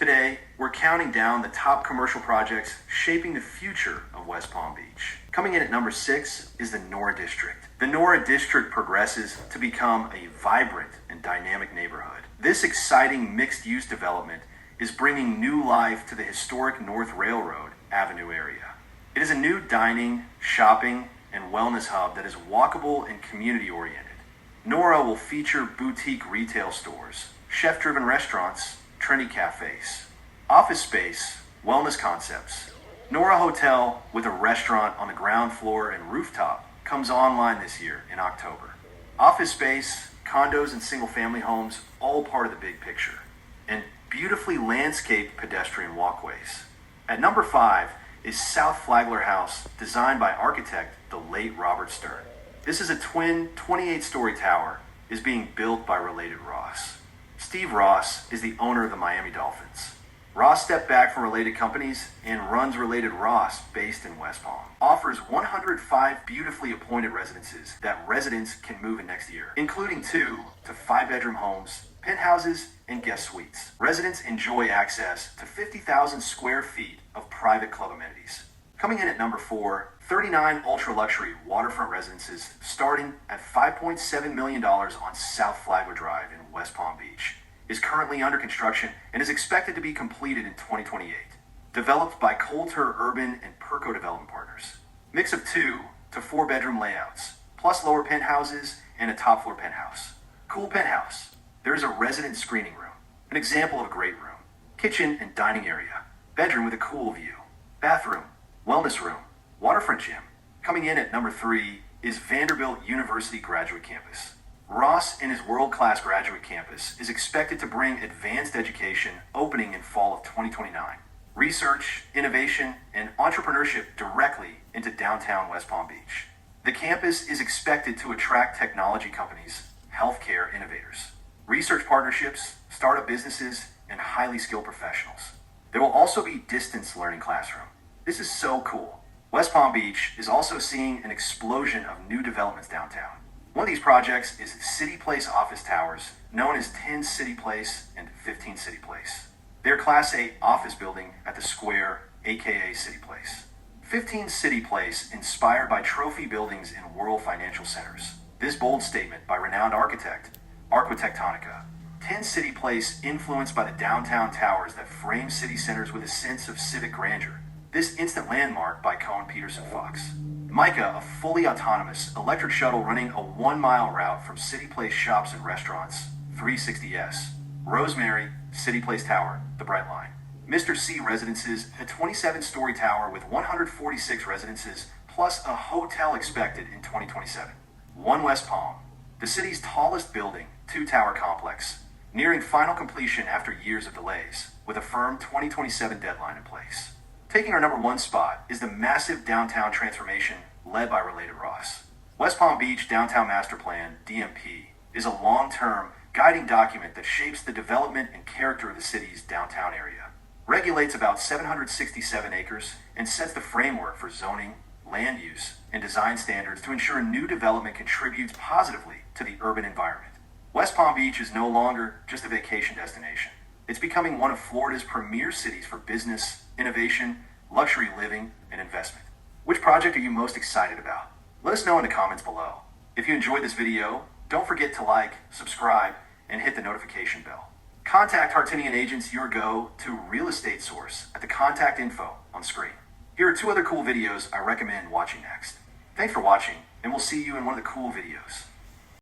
Today, we're counting down the top commercial projects shaping the future of West Palm Beach. Coming in at number 6 is the Nora District. The Nora District progresses to become a vibrant and dynamic neighborhood. This exciting mixed-use development is bringing new life to the historic North Railroad Avenue area. It is a new dining, shopping, and wellness hub that is walkable and community-oriented. Nora will feature boutique retail stores, chef-driven restaurants, trendy cafes, office space, wellness concepts. Nora Hotel, with a restaurant on the ground floor and rooftop, comes online this year in October. Office space, condos, and single-family homes, all part of the big picture. And beautifully landscaped pedestrian walkways. At number 5 is South Flagler House, designed by architect the late Robert Stern. This is a twin 28-story tower, is being built by Related Ross. Steve Ross is the owner of the Miami Dolphins. Ross stepped back from Related Companies and runs Related Ross, based in West Palm. Offers 105 beautifully appointed residences that residents can move in next year, including 2 to 5-bedroom homes, penthouses, and guest suites. Residents enjoy access to 50,000 square feet of private club amenities. Coming in at number 4, 39 ultra-luxury waterfront residences starting at $5.7 million on South Flagler Drive in West Palm Beach is currently under construction and is expected to be completed in 2028. Developed by Coulter Urban and Perco Development Partners. Mix of 2 to 4-bedroom layouts, plus lower penthouses and a top-floor penthouse. Cool penthouse. There is a resident screening room, an example of a great room. Kitchen and dining area. Bedroom with a cool view. Bathroom. Wellness room. Waterfront gym. Coming in at number 3 is Vanderbilt University Graduate Campus. Ross and his world-class graduate campus is expected to bring advanced education opening in fall of 2029. Research, innovation, and entrepreneurship directly into downtown West Palm Beach. The campus is expected to attract technology companies, healthcare innovators, research partnerships, startup businesses, and highly skilled professionals. There will also be distance learning classroom. This is so cool. West Palm Beach is also seeing an explosion of new developments downtown. One of these projects is City Place office towers, known as 10 City Place and 15 City Place. They're Class A office building at the Square, aka City Place. 15 City Place, inspired by trophy buildings in world financial centers. This bold statement by renowned architect, Arquitectonica. 10 City Place, influenced by the downtown towers that frame city centers with a sense of civic grandeur. This instant landmark by Cohen Peterson Fox. Micah, a fully autonomous electric shuttle running a 1-mile route from City Place shops and restaurants, 360S. Rosemary, City Place Tower, the Bright Line. Mr. C Residences, a 27-story tower with 146 residences, plus a hotel expected in 2027. One West Palm, the city's tallest building, 2-tower complex, nearing final completion after years of delays, with a firm 2027 deadline in place. Taking our number 1 spot is the massive downtown transformation led by Related Ross. West Palm Beach Downtown Master Plan, DMP, is a long-term guiding document that shapes the development and character of the city's downtown area. Regulates about 767 acres and sets the framework for zoning, land use, and design standards to ensure new development contributes positively to the urban environment. West Palm Beach is no longer just a vacation destination. It's becoming one of Florida's premier cities for business, innovation, luxury living, and investment. Which project are you most excited about? Let us know in the comments below. If you enjoyed this video, don't forget to like, subscribe, and hit the notification bell. Contact Hartinian Agents your go-to real estate source at the contact info on screen. Here are 2 other cool videos I recommend watching next. Thanks for watching, and we'll see you in one of the cool videos.